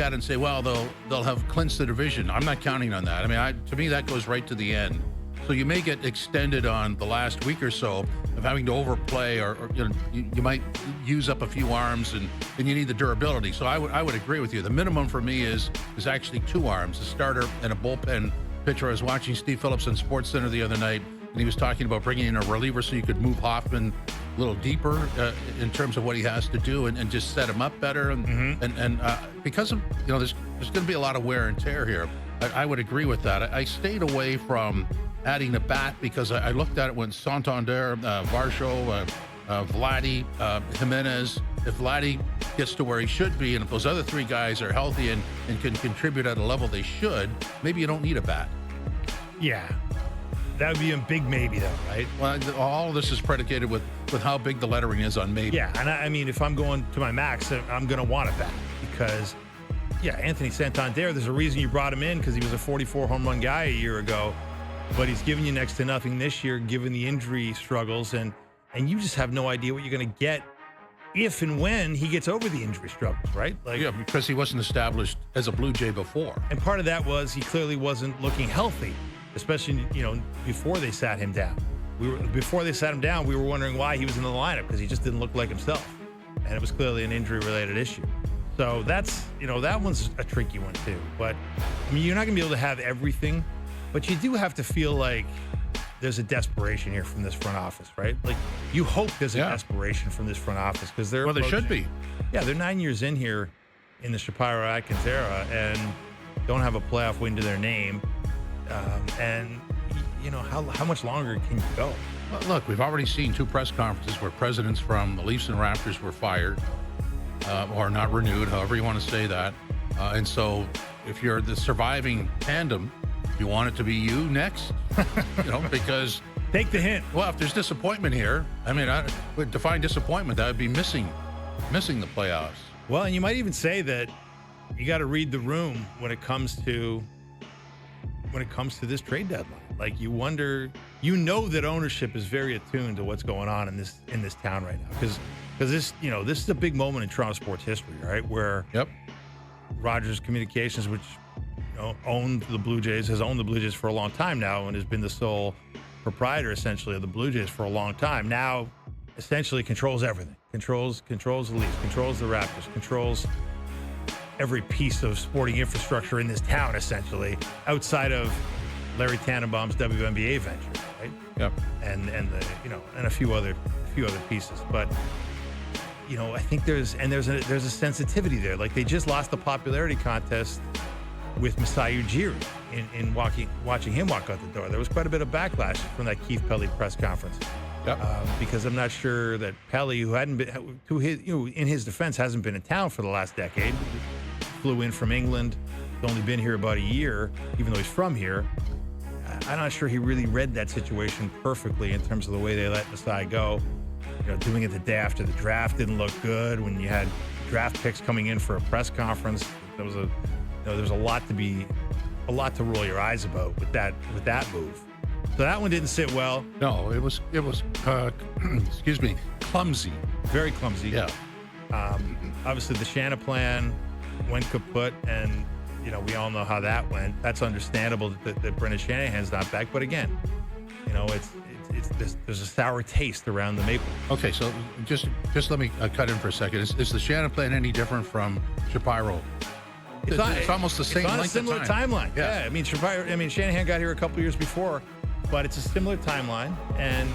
at it and say, well, they'll have clinched the division. I'm not counting on that. I mean, to me, that goes right to the end. So you may get extended on the last week or so of having to overplay, or you might use up a few arms, and you need the durability. So I would agree with you. The minimum for me is actually 2 arms, a starter and a bullpen pitcher. I was watching Steve Phillips on SportsCenter the other night, and he was talking about bringing in a reliever so you could move Hoffman a little deeper in terms of what he has to do, and just set him up better. And because of there's going to be a lot of wear and tear here. I would agree with that. I stayed away from adding a bat because I looked at it when Santander, Varsho, Vladdy, Jimenez. If Vladdy gets to where he should be, and if those other 3 guys are healthy and can contribute at a level they should, maybe you don't need a bat. Yeah. That would be a big maybe, though, right? Well, all of this is predicated with how big the lettering is on maybe. Yeah, and I mean, if I'm going to my max, I'm going to want a bat because, Anthony Santander, there's a reason you brought him in, because he was a 44 home run guy a year ago, but he's giving you next to nothing this year, given the injury struggles, and you just have no idea what you're going to get if and when he gets over the injury struggles, right? Because he wasn't established as a Blue Jay before. And part of that was he clearly wasn't looking healthy, especially, before they sat him down. Before they sat him down, we were wondering why he was in the lineup, because he just didn't look like himself. And it was clearly an injury-related issue. So that's, that one's a tricky one too. But, I mean, you're not going to be able to have everything, but you do have to feel like there's a desperation here from this front office, right? Like, you hope there's a desperation from this front office, because they're they should be. Yeah, they're 9 years in here in the Shapiro-Atkins era and don't have a playoff win to their name. And how much longer can you go? Well, look, we've already seen 2 press conferences where presidents from the Leafs and Raptors were fired or not renewed, however you want to say that. And so if you're the surviving tandem, you want it to be you next, because take the hint. Well, if there's disappointment here, I mean, I would define disappointment. That would be missing the playoffs. Well, and you might even say that you got to read the room when it comes to this trade deadline. Like, you wonder, that ownership is very attuned to what's going on in this town right now, because this is a big moment in Toronto sports history, right? Where Rogers Communications, which owned the Blue Jays, has owned the Blue Jays for a long time now, and has been the sole proprietor essentially of the Blue Jays for a long time. Now, essentially controls everything. Controls the Leafs, controls the Raptors, controls every piece of sporting infrastructure in this town, essentially, outside of Larry Tannenbaum's WNBA venture, right? Yep. And a few other pieces, but I think there's a sensitivity there. Like, they just lost the popularity contest with Masai Ujiri in watching him walk out the door. There was quite a bit of backlash from that Keith Pelly press conference. Yep. Because I'm not sure that Pelly, who hadn't been, in his defense, hasn't been in town for the last decade, flew in from England, he's only been here about a year, even though he's from here. I'm not sure he really read that situation perfectly in terms of the way they let Masai go. Doing it the day after the draft didn't look good. When you had draft picks coming in for a press conference, there was a lot to roll your eyes about with that move. So that one didn't sit well. No, it was excuse me, clumsy. Very clumsy. Yeah. Obviously, the Shanna plan went kaput, and we all know how that went. That's understandable that Brendan Shanahan's not back. But again, there's a sour taste around the Maple. Okay, so just let me cut in for a second. Is the Shanna plan any different from Shapiro? It's almost the same. It's on length a similar of time. timeline. Yeah, I mean Shanahan got here a couple years before, but it's a similar timeline, and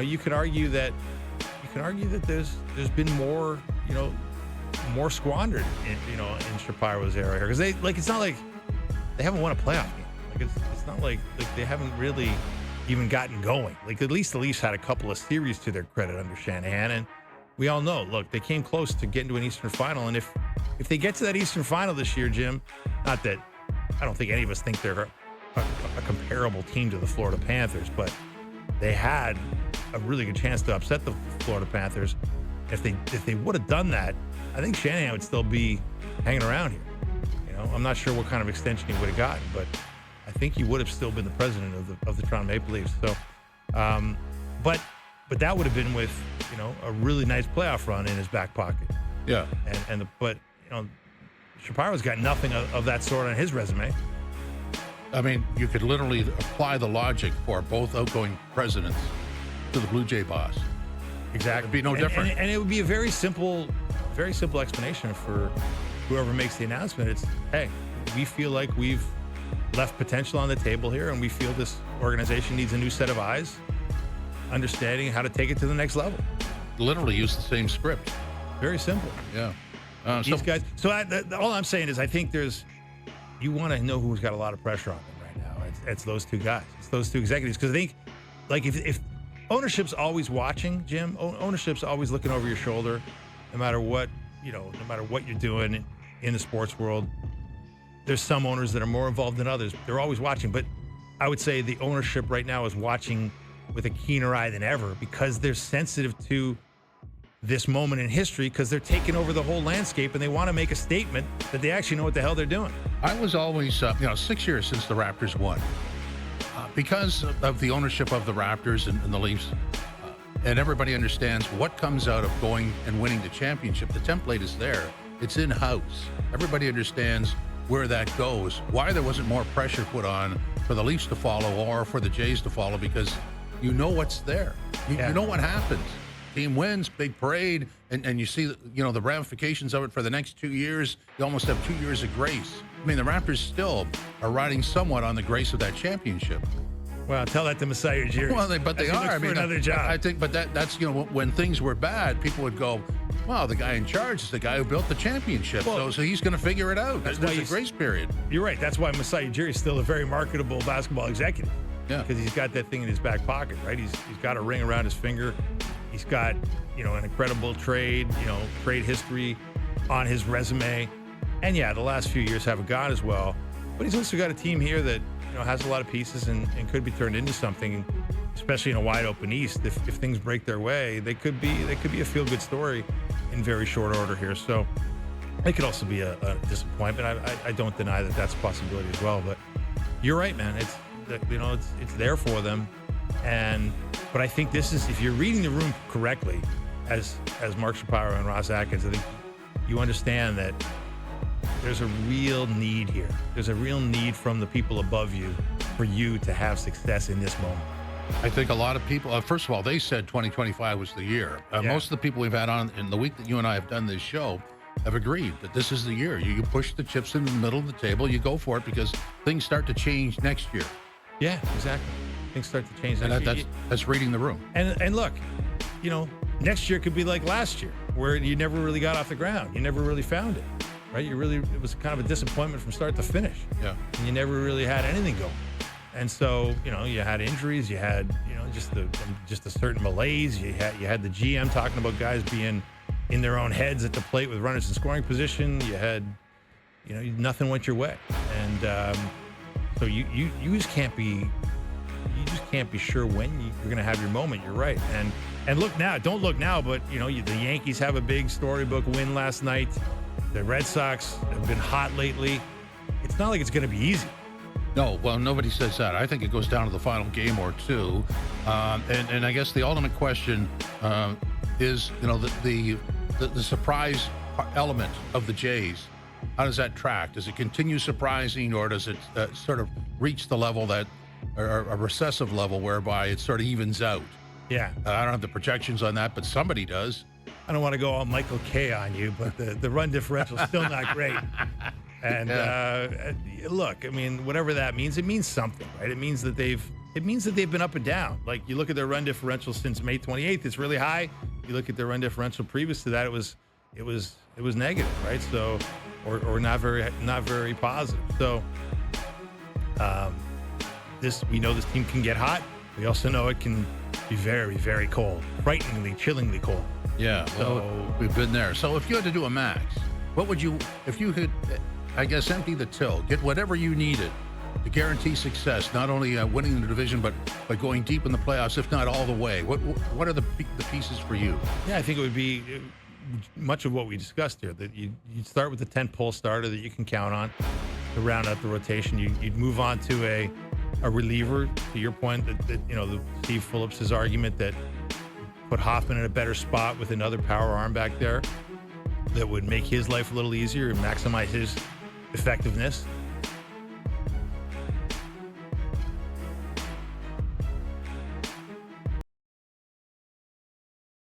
you could argue that there's been more squandered in Shapiro's era here, because it's not like they haven't won a playoff game. Like, it's not like they haven't really even gotten going. Like, at least the Leafs had a couple of series to their credit under Shanahan, and we all know, look, they came close to getting to an Eastern Final, and if they get to that Eastern Final this year, Jim, not that I don't think any of us think they're a comparable team to the Florida Panthers, but they had a really good chance to upset the Florida Panthers. If they would have done that, I think Shanahan would still be hanging around here. I'm not sure what kind of extension he would have gotten, but I think he would have still been the president of the Toronto Maple Leafs. So, but that would have been with a really nice playoff run in his back pocket. Yeah. But Shapiro's got nothing of that sort on his resume. I mean, you could literally apply the logic for both outgoing presidents to the Blue Jay boss. Exactly. It'd be no different. And it would be a very simple explanation for whoever makes the announcement. It's, hey, we feel like we've left potential on the table here, and we feel this organization needs a new set of eyes, understanding how to take it to the next level. Literally use the same script. Very simple. Yeah. These guys. So all I'm saying is, I think you want to know who's got a lot of pressure on them right now. It's those two guys. It's those two executives. Because I think, like, if ownership's always watching, Jim, ownership's always looking over your shoulder, no matter what you're doing in the sports world. There's some owners that are more involved than others. They're always watching. But I would say the ownership right now is watching with a keener eye than ever, because they're sensitive to this moment in history, because they're taking over the whole landscape and they want to make a statement that they actually know what the hell they're doing. I was always, 6 years since the Raptors won. Because of the ownership of the Raptors and the Leafs, and everybody understands what comes out of going and winning the championship. The template is there. It's in-house. Everybody understands where that goes, why there wasn't more pressure put on for the Leafs to follow or for the Jays to follow, because you know what's there. You know what happens. Team wins, big parade, and you see the ramifications of it for the next 2 years. You almost have 2 years of grace. I mean, the Raptors still are riding somewhat on the grace of that championship. Well, tell that to Masai Ujiri. Well, but they are. I mean, another job. I think, but that's when things were bad, people would go, "Well, the guy in charge is the guy who built the championship, so he's going to figure it out." There's a grace period. You're right. That's why Masai Ujiri is still a very marketable basketball executive. Yeah, because he's got that thing in his back pocket, right? He's got a ring around his finger. He's got an incredible trade history on his resume, and the last few years haven't gone as well. But he's also got a team here that has a lot of pieces and could be turned into something, especially in a wide open East. If things break their way, they could be a feel good story in very short order here. So it could also be a disappointment. I don't deny that that's a possibility as well. But you're right, man. It's there for them, but I think this is, if you're reading the room correctly, as Mark Shapiro and Ross Atkins, I think you understand that there's a real need here. There's a real need from the people above you for you to have success in this moment. I think a lot of people, first of all, they said 2025 was the year. Most of the people we've had on in the week that you and I have done this show have agreed that this is the year. You push the chips in the middle of the table, you go for it, because things start to change next year. Yeah, exactly. Things start to change. And that's reading the room. And look, next year could be like last year, where you never really got off the ground. You never really found it, right? It was kind of a disappointment from start to finish. Yeah. And you never really had anything going. And so, you had injuries, you had, just a certain malaise. You had the GM talking about guys being in their own heads at the plate with runners in scoring position. You had, nothing went your way. And so you just can't be sure when you're going to have your moment. You're right. And look now, don't look now, but the Yankees have a big storybook win last night. The Red Sox have been hot lately. It's not like it's going to be easy. No, well, nobody says that. I think it goes down to the final game or two. And I guess the ultimate question is, the surprise element of the Jays. How does that track? Does it continue surprising, or does it sort of reach the level that, or a recessive level whereby it sort of evens out? Yeah. I don't have the projections on that, but somebody does. I don't want to go all Michael K on you, but the run differential is still not great. And look, I mean, whatever that means, it means something, right? It means that they've been up and down. Like, you look at their run differential since May 28th, it's really high. You look at their run differential previous to that, it was negative, right? So, or not very positive. So, we know this team can get hot. We also know it can be very, very cold, frighteningly, chillingly cold. Yeah, so we've been there. So if you had to do a max, what would you, if you could, I guess, empty the till, get whatever you needed to guarantee success, not only winning the division, but going deep in the playoffs, if not all the way? What are the pieces for you? Yeah, I think it would be much of what we discussed here, that you'd start with the 10-pole starter that you can count on to round out the rotation. You'd move on to a reliever, to your point, that the Steve Phillips' argument that put Hoffman in a better spot with another power arm back there. that would make his life a little easier and maximize his effectiveness.